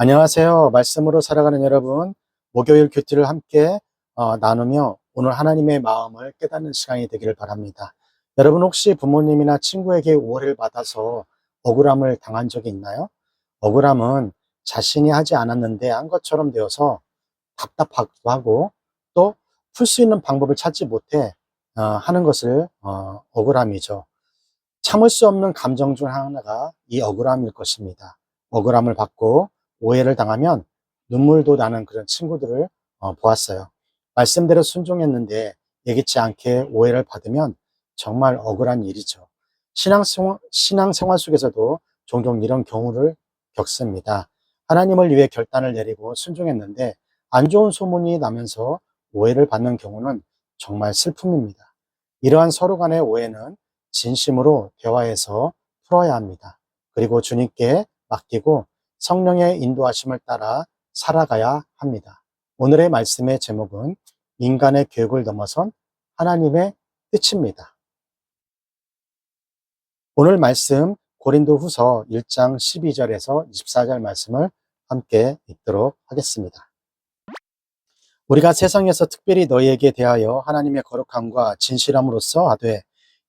안녕하세요. 말씀으로 살아가는 여러분, 목요일 큐티를 함께 나누며 오늘 하나님의 마음을 깨닫는 시간이 되기를 바랍니다. 여러분 혹시 부모님이나 친구에게 오해를 받아서 억울함을 당한 적이 있나요? 억울함은 자신이 하지 않았는데 한 것처럼 되어서 답답하기도 하고 또 풀 수 있는 방법을 찾지 못해 하는 것을 억울함이죠. 참을 수 없는 감정 중 하나가 이 억울함일 것입니다. 억울함을 받고 오해를 당하면 눈물도 나는 그런 친구들을 보았어요. 말씀대로 순종했는데 예기치 않게 오해를 받으면 정말 억울한 일이죠. 신앙생활 속에서도 종종 이런 경우를 겪습니다. 하나님을 위해 결단을 내리고 순종했는데 안 좋은 소문이 나면서 오해를 받는 경우는 정말 슬픔입니다. 이러한 서로 간의 오해는 진심으로 대화해서 풀어야 합니다. 그리고 주님께 맡기고 성령의 인도하심을 따라 살아가야 합니다. 오늘의 말씀의 제목은 인간의 계획을 넘어선 하나님의 뜻입니다. 오늘 말씀 고린도후서 1장 12절에서 24절 말씀을 함께 읽도록 하겠습니다. 우리가 세상에서 특별히 너희에게 대하여 하나님의 거룩함과 진실함으로써 하되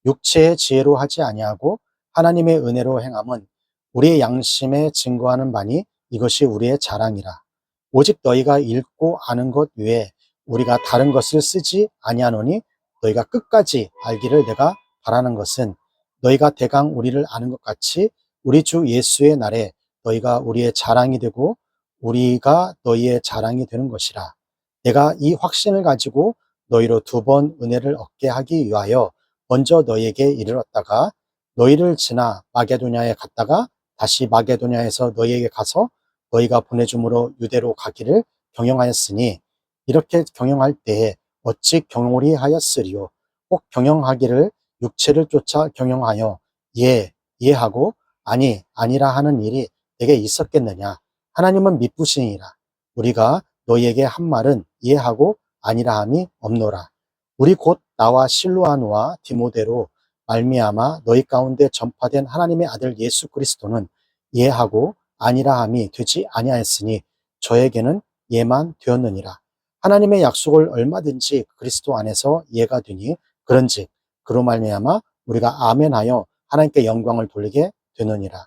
육체의 지혜로 하지 아니하고 하나님의 은혜로 행함은 우리의 양심에 증거하는 바니 이것이 우리의 자랑이라. 오직 너희가 읽고 아는 것 외에 우리가 다른 것을 쓰지 아니하노니 너희가 끝까지 알기를 내가 바라는 것은 너희가 대강 우리를 아는 것 같이 우리 주 예수의 날에 너희가 우리의 자랑이 되고 우리가 너희의 자랑이 되는 것이라. 내가 이 확신을 가지고 너희로 2번 은혜를 얻게 하기 위하여 먼저 너희에게 이르렀다가 너희를 지나 마게도냐에 갔다가 다시 마게도냐에서 너희에게 가서 너희가 보내줌으로 유대로 가기를 경영하였으니 이렇게 경영할 때에 어찌 경홀히 하였으리요. 꼭 경영하기를 육체를 쫓아 경영하여 예하고 아니 아니라 하는 일이 내게 있었겠느냐. 하나님은 미쁘시니라. 우리가 너희에게 한 말은 이해하고 아니라 함이 없노라. 우리 곧 나와 실로아노와 디모데로 말미암아 너희 가운데 전파된 하나님의 아들 예수 그리스도는 이해하고 아니라 함이 되지 아니하였으니 저에게는 예만 되었느니라. 하나님의 약속을 얼마든지 그리스도 안에서 이해가 되니 그런즉 그로 말미암아 우리가 아멘하여 하나님께 영광을 돌리게 되느니라.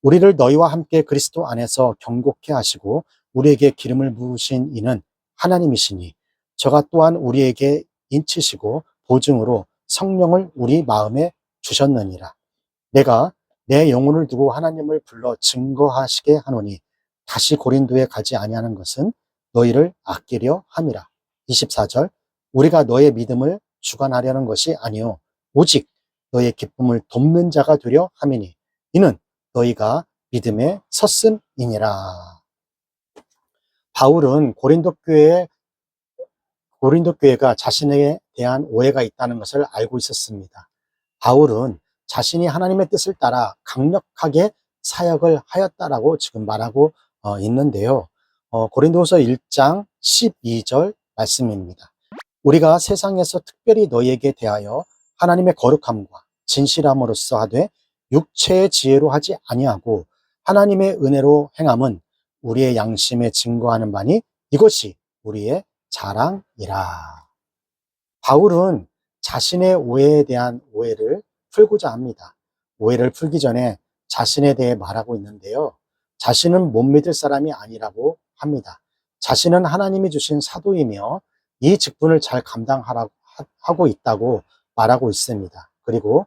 우리를 너희와 함께 그리스도 안에서 경고케 하시고 우리에게 기름을 부으신 이는 하나님이시니 저가 또한 우리에게 인치시고 보증으로 성령을 우리 마음에 주셨느니라. 내가 내 영혼을 두고 하나님을 불러 증거하시게 하노니 다시 고린도에 가지 아니하는 것은 너희를 아끼려 함이라. 24절 우리가 너의 믿음을 주관하려는 것이 아니요 오직 너의 기쁨을 돕는 자가 되려 함이니 이는 너희가 믿음에 섰음이니라. 바울은 고린도 교회가 자신에 대한 오해가 있다는 것을 알고 있었습니다. 바울은 자신이 하나님의 뜻을 따라 강력하게 사역을 하였다라고 지금 말하고 있는데요. 고린도후서 1장 12절 말씀입니다. 우리가 세상에서 특별히 너희에게 대하여 하나님의 거룩함과 진실함으로써 하되 육체의 지혜로 하지 아니하고 하나님의 은혜로 행함은 우리의 양심에 증거하는 바니 이것이 우리의 자랑이라. 바울은 자신의 오해에 대한 오해를 풀고자 합니다. 오해를 풀기 전에 자신에 대해 말하고 있는데요. 자신은 못 믿을 사람이 아니라고 합니다. 자신은 하나님이 주신 사도이며 이 직분을 잘 감당하고 있다고 말하고 있습니다. 그리고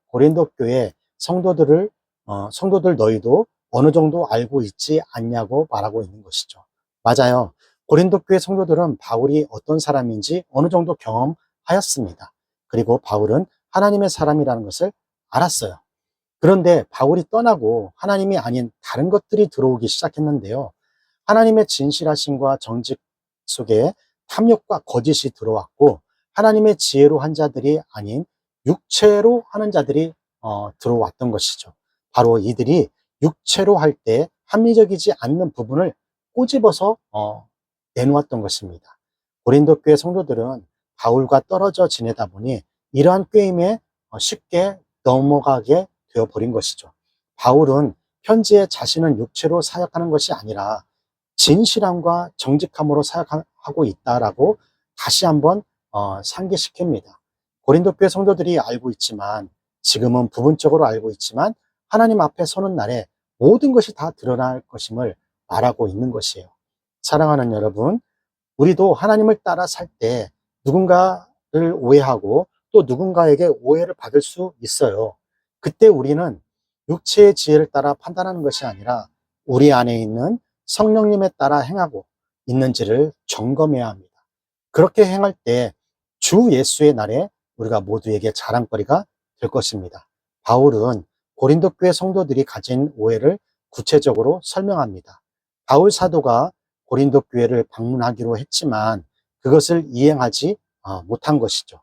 고린도 교회 성도들 너희도 어느 정도 알고 있지 않냐고 말하고 있는 것이죠. 맞아요. 고린도 교회 성도들은 바울이 어떤 사람인지 어느 정도 경험하였습니다. 그리고 바울은 하나님의 사람이라는 것을 알았어요. 그런데 바울이 떠나고 하나님이 아닌 다른 것들이 들어오기 시작했는데요. 하나님의 진실하심과 정직 속에 탐욕과 거짓이 들어왔고 하나님의 지혜로 한 자들이 아닌 육체로 하는 자들이 들어왔던 것이죠. 바로 이들이 육체로 할 때 합리적이지 않는 부분을 꼬집어서 내놓았던 것입니다. 고린도 교회 성도들은 바울과 떨어져 지내다 보니 이러한 꾀임에 쉽게 넘어가게 되어버린 것이죠. 바울은 편지에 자신은 육체로 사역하는 것이 아니라 진실함과 정직함으로 사역하고 있다라고 다시 한번 상기시킵니다. 고린도 교회 성도들이 알고 있지만, 지금은 부분적으로 알고 있지만 하나님 앞에 서는 날에 모든 것이 다 드러날 것임을 말하고 있는 것이에요. 사랑하는 여러분, 우리도 하나님을 따라 살 때 누군가를 오해하고 또 누군가에게 오해를 받을 수 있어요. 그때 우리는 육체의 지혜를 따라 판단하는 것이 아니라 우리 안에 있는 성령님에 따라 행하고 있는지를 점검해야 합니다. 그렇게 행할 때 주 예수의 날에 우리가 모두에게 자랑거리가 될 것입니다. 바울은 고린도 교회 성도들이 가진 오해를 구체적으로 설명합니다. 바울 사도가 고린도 교회를 방문하기로 했지만 그것을 이행하지 못한 것이죠.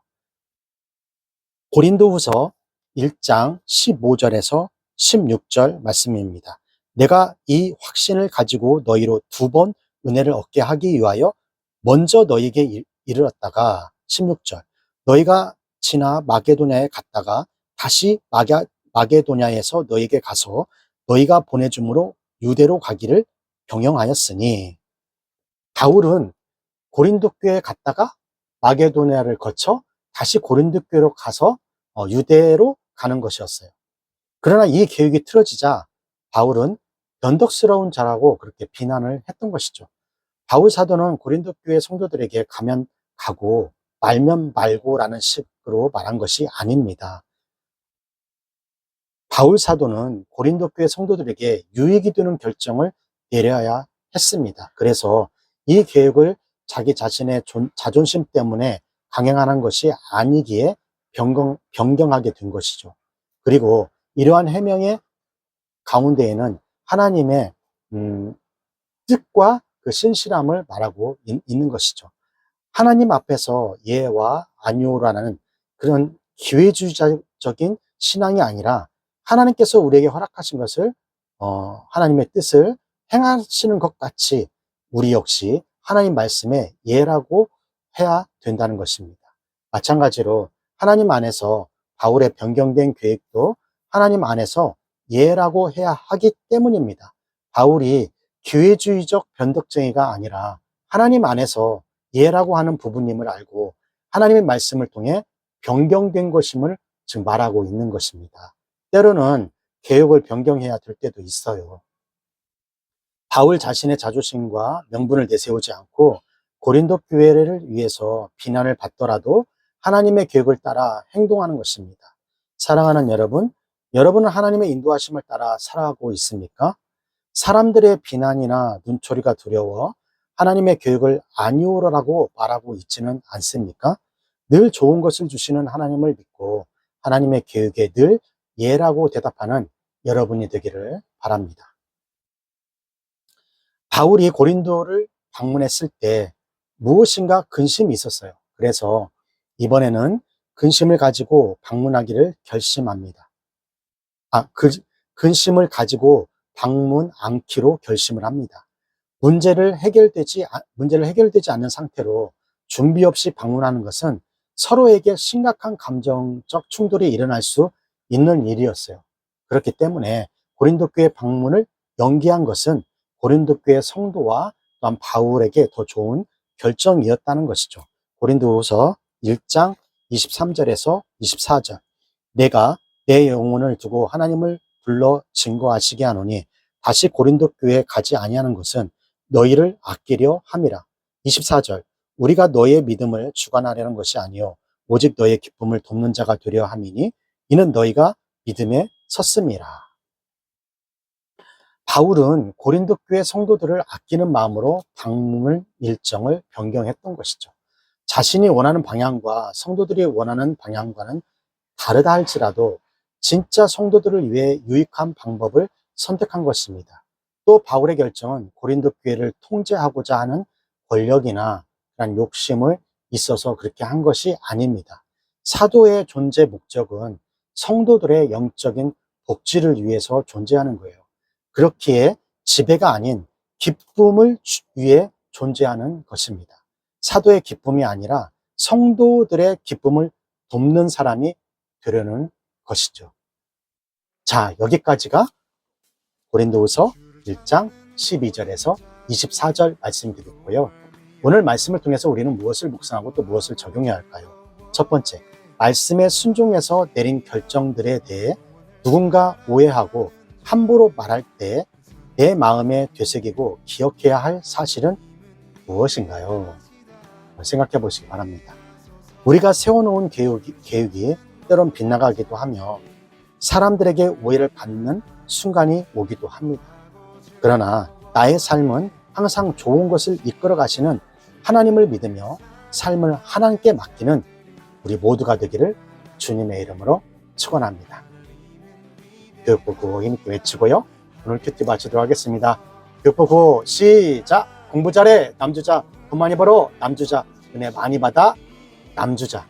고린도후서 1장 15절에서 16절 말씀입니다. 내가 이 확신을 가지고 너희로 2번 은혜를 얻게 하기 위하여 먼저 너희에게 이르렀다가 16절 너희가 지나 마게도냐에 갔다가 다시 마게도냐에서 너희에게 가서 너희가 보내줌으로 유대로 가기를 병영하였으니, 바울은 고린도 교회에 갔다가 마게도냐를 거쳐 다시 고린도 교회로 가서 유대로 가는 것이었어요. 그러나 이 계획이 틀어지자 바울은 변덕스러운 자라고 그렇게 비난을 했던 것이죠. 바울 사도는 고린도 교회 성도들에게 가면 가고 말면 말고라는 식으로 말한 것이 아닙니다. 바울 사도는 고린도 교회 성도들에게 유익이 되는 결정을 내려야 했습니다. 그래서 이 계획을 자기 자신의 자존심 때문에 강행하는 것이 아니기에 변경하게 된 것이죠. 그리고 이러한 해명의 가운데에는 하나님의 뜻과 그 신실함을 말하고 있는 것이죠. 하나님 앞에서 예와 아니오라는 그런 기회주의적인 신앙이 아니라 하나님께서 우리에게 허락하신 것을 하나님의 뜻을 행하시는 것 같이 우리 역시 하나님 말씀에 예라고 해야 된다는 것입니다. 마찬가지로 하나님 안에서 바울의 변경된 계획도 하나님 안에서 예라고 해야 하기 때문입니다. 바울이 기회주의적 변덕쟁이가 아니라 하나님 안에서 예라고 하는 부분임을 알고 하나님의 말씀을 통해 변경된 것임을 지금 말하고 있는 것입니다. 때로는 계획을 변경해야 될 때도 있어요. 바울 자신의 자존심과 명분을 내세우지 않고 고린도 교회를 위해서 비난을 받더라도 하나님의 계획을 따라 행동하는 것입니다. 사랑하는 여러분, 여러분은 하나님의 인도하심을 따라 살아가고 있습니까? 사람들의 비난이나 눈초리가 두려워 하나님의 계획을 아니오라고 말하고 있지는 않습니까? 늘 좋은 것을 주시는 하나님을 믿고 하나님의 계획에 늘 예라고 대답하는 여러분이 되기를 바랍니다. 바울이 고린도를 방문했을 때 무엇인가 근심이 있었어요. 그래서 이번에는 근심을 가지고 방문하기를 결심합니다. 근심을 가지고 방문 않기로 결심을 합니다. 문제를 해결되지 않는 상태로 준비 없이 방문하는 것은 서로에게 심각한 감정적 충돌이 일어날 수 있는 일이었어요. 그렇기 때문에 고린도 교회 방문을 연기한 것은 고린도 교회 성도와 또한 바울에게 더 좋은 결정이었다는 것이죠. 고린도후서 1장 23절에서 24절 내가 내 영혼을 두고 하나님을 불러 증거하시게 하노니 다시 고린도 교회에 가지 아니하는 것은 너희를 아끼려 함이라. 24절 우리가 너의 믿음을 주관하려는 것이 아니요 오직 너의 기쁨을 돕는 자가 되려 함이니 이는 너희가 믿음에 섰음이라. 바울은 고린도 교회 성도들을 아끼는 마음으로 방문 일정을 변경했던 것이죠. 자신이 원하는 방향과 성도들이 원하는 방향과는 다르다 할지라도 진짜 성도들을 위해 유익한 방법을 선택한 것입니다. 또 바울의 결정은 고린도 교회를 통제하고자 하는 권력이나 그런 욕심을 있어서 그렇게 한 것이 아닙니다. 사도의 존재 목적은 성도들의 영적인 복지를 위해서 존재하는 거예요. 그렇기에 지배가 아닌 기쁨을 위해 존재하는 것입니다. 사도의 기쁨이 아니라 성도들의 기쁨을 돕는 사람이 되려는 것이죠. 자, 여기까지가 고린도후서 1장 12절에서 24절 말씀이 되겠고요. 오늘 말씀을 통해서 우리는 무엇을 묵상하고 또 무엇을 적용해야 할까요? 첫 번째, 말씀에 순종해서 내린 결정들에 대해 누군가 오해하고 함부로 말할 때 내 마음에 되새기고 기억해야 할 사실은 무엇인가요? 생각해 보시기 바랍니다. 우리가 세워놓은 계획이 때론 빗나가기도 하며 사람들에게 오해를 받는 순간이 오기도 합니다. 그러나 나의 삶은 항상 좋은 것을 이끌어 가시는 하나님을 믿으며 삶을 하나님께 맡기는 우리 모두가 되기를 주님의 이름으로 축원합니다. 교육부 구호 힘있게 외치고요. 오늘 큐티 마치도록 하겠습니다. 교육부 구호 시작! 공부 잘해 남주자, 돈 많이 벌어 남주자, 은혜 많이 받아 남주자.